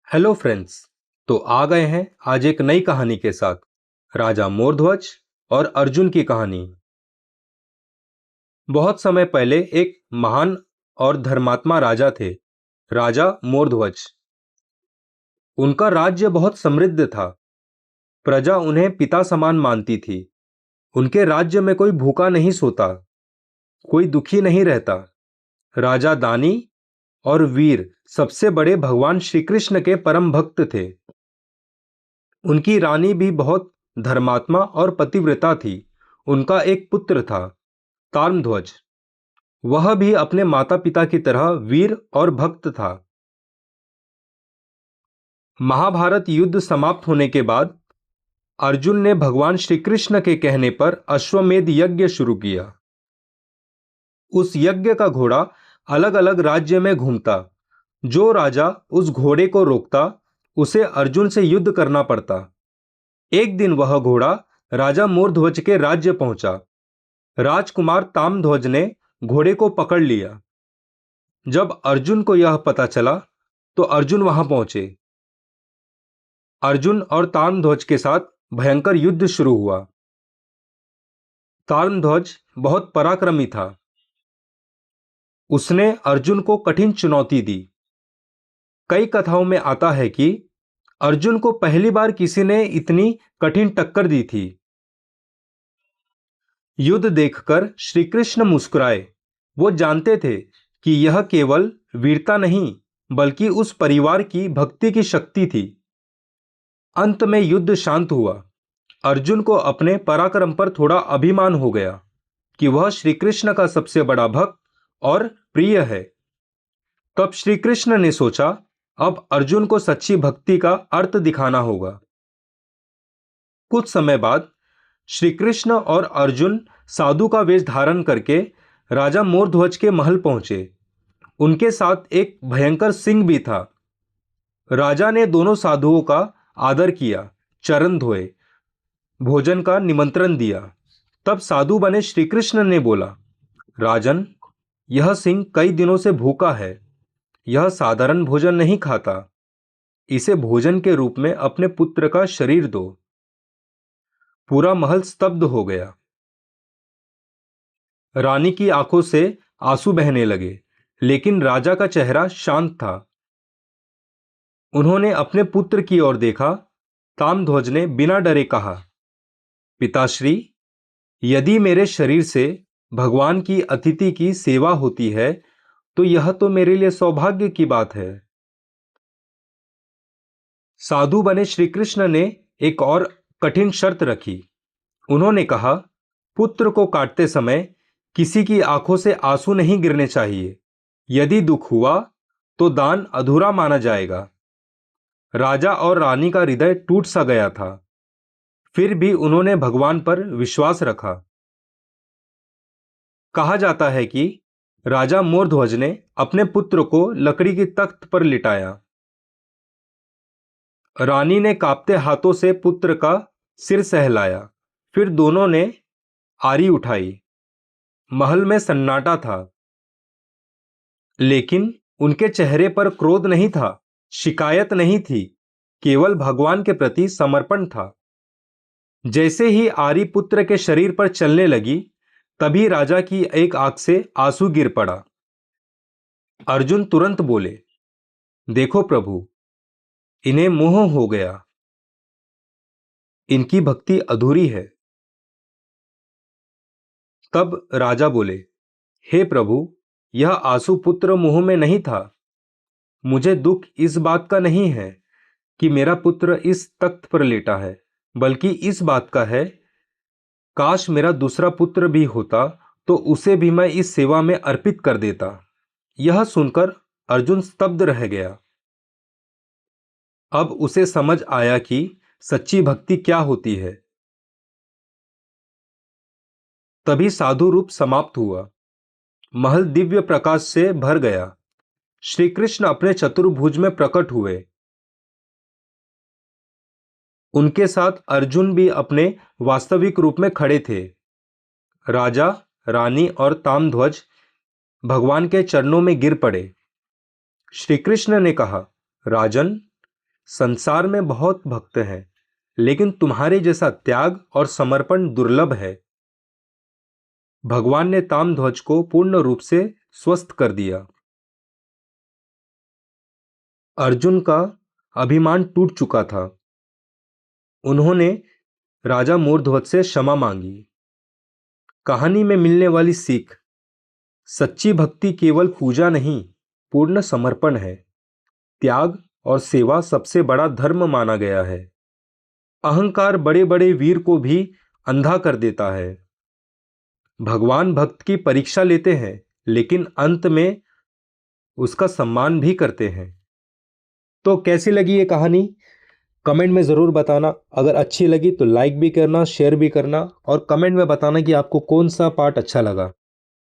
Hello friends. तो आ गए हैं आज एक नई कहानी के साथ। राजा मोरध्वज और अर्जुन की कहानी। बहुत समय पहले एक महान और धर्मात्मा राजा थे, राजा मोरध्वज। उनका राज्य बहुत समृद्ध था। प्रजा उन्हें पिता समान मानती थी। उनके राज्य में कोई भूखा नहीं सोता, कोई दुखी नहीं रहता। राजा दानी और वीर सबसे बड़े भगवान श्री कृष्ण के परम भक्त थे। उनकी रानी भी बहुत धर्मात्मा और पतिव्रता थी। उनका एक पुत्र था, ताम्रध्वज। वह भी अपने माता पिता की तरह वीर और भक्त था। महाभारत युद्ध समाप्त होने के बाद अर्जुन ने भगवान श्री कृष्ण के कहने पर अश्वमेध यज्ञ शुरू किया। उस यज्ञ का घोड़ा अलग अलग राज्य में घूमता। जो राजा उस घोड़े को रोकता उसे अर्जुन से युद्ध करना पड़ता। एक दिन वह घोड़ा राजा मोरध्वज के राज्य पहुंचा। राजकुमार ताम्रध्वज ने घोड़े को पकड़ लिया। जब अर्जुन को यह पता चला तो अर्जुन वहां पहुंचे। अर्जुन और ताम्रध्वज के साथ भयंकर युद्ध शुरू हुआ। ताम्रध्वज बहुत पराक्रमी था। उसने अर्जुन को कठिन चुनौती दी। कई कथाओं में आता है कि अर्जुन को पहली बार किसी ने इतनी कठिन टक्कर दी थी। युद्ध देखकर श्री कृष्ण मुस्कुराए। वो जानते थे कि यह केवल वीरता नहीं बल्कि उस परिवार की भक्ति की शक्ति थी। अंत में युद्ध शांत हुआ। अर्जुन को अपने पराक्रम पर थोड़ा अभिमान हो गया कि वह श्री कृष्ण का सबसे बड़ा भक्त और प्रिय है। तब श्री कृष्ण ने सोचा, अब अर्जुन को सच्ची भक्ति का अर्थ दिखाना होगा। कुछ समय बाद श्री कृष्ण और अर्जुन साधु का वेश धारण करके राजा मोरध्वज के महल पहुंचे। उनके साथ एक भयंकर सिंह भी था। राजा ने दोनों साधुओं का आदर किया, चरण धोए, भोजन का निमंत्रण दिया। तब साधु बने श्री कृष्ण ने बोला, राजन, यह सिंह कई दिनों से भूखा है। यह साधारण भोजन नहीं खाता। इसे भोजन के रूप में अपने पुत्र का शरीर दो। पूरा महल स्तब्ध हो गया। रानी की आंखों से आंसू बहने लगे, लेकिन राजा का चेहरा शांत था। उन्होंने अपने पुत्र की ओर देखा। ताम्रध्वज ने बिना डरे कहा, पिताश्री, यदि मेरे शरीर से भगवान की अतिथि की सेवा होती है तो यह तो मेरे लिए सौभाग्य की बात है। साधु बने श्री कृष्ण ने एक और कठिन शर्त रखी। उन्होंने कहा, पुत्र को काटते समय किसी की आंखों से आंसू नहीं गिरने चाहिए। यदि दुख हुआ तो दान अधूरा माना जाएगा। राजा और रानी का हृदय टूट सा गया था, फिर भी उन्होंने भगवान पर विश्वास रखा। कहा जाता है कि राजा मोरध्वज ने अपने पुत्र को लकड़ी की तख्त पर लिटाया। रानी ने कांपते हाथों से पुत्र का सिर सहलाया। फिर दोनों ने आरी उठाई। महल में सन्नाटा था, लेकिन उनके चेहरे पर क्रोध नहीं था, शिकायत नहीं थी, केवल भगवान के प्रति समर्पण था। जैसे ही आरी पुत्र के शरीर पर चलने लगी, तभी राजा की एक आंख से आंसू गिर पड़ा। अर्जुन तुरंत बोले, देखो प्रभु, इन्हें मोह हो गया। इनकी भक्ति अधूरी है। तब राजा बोले, हे प्रभु, यह आंसू पुत्र मुंह में नहीं था। मुझे दुख इस बात का नहीं है कि मेरा पुत्र इस तख्त पर लेटा है, बल्कि इस बात का है, काश मेरा दूसरा पुत्र भी होता तो उसे भी मैं इस सेवा में अर्पित कर देता। यह सुनकर अर्जुन स्तब्ध रह गया। अब उसे समझ आया कि सच्ची भक्ति क्या होती है। तभी साधु रूप समाप्त हुआ। महल दिव्य प्रकाश से भर गया। श्री कृष्ण अपने चतुर्भुज में प्रकट हुए। उनके साथ अर्जुन भी अपने वास्तविक रूप में खड़े थे। राजा, रानी और ताम्रध्वज भगवान के चरणों में गिर पड़े। श्री कृष्ण ने कहा, राजन, संसार में बहुत भक्त हैं, लेकिन तुम्हारे जैसा त्याग और समर्पण दुर्लभ है। भगवान ने ताम्रध्वज को पूर्ण रूप से स्वस्थ कर दिया। अर्जुन का अभिमान टूट चुका था। उन्होंने राजा मूर्धवत से क्षमा मांगी। कहानी में मिलने वाली सीख: सच्ची भक्ति केवल पूजा नहीं, पूर्ण समर्पण है। त्याग और सेवा सबसे बड़ा धर्म माना गया है। अहंकार बड़े बड़े वीर को भी अंधा कर देता है। भगवान भक्त की परीक्षा लेते हैं, लेकिन अंत में उसका सम्मान भी करते हैं। तो कैसी लगी ये कहानी? कमेंट में ज़रूर बताना। अगर अच्छी लगी तो लाइक भी करना, शेयर भी करना और कमेंट में बताना कि आपको कौन सा पार्ट अच्छा लगा।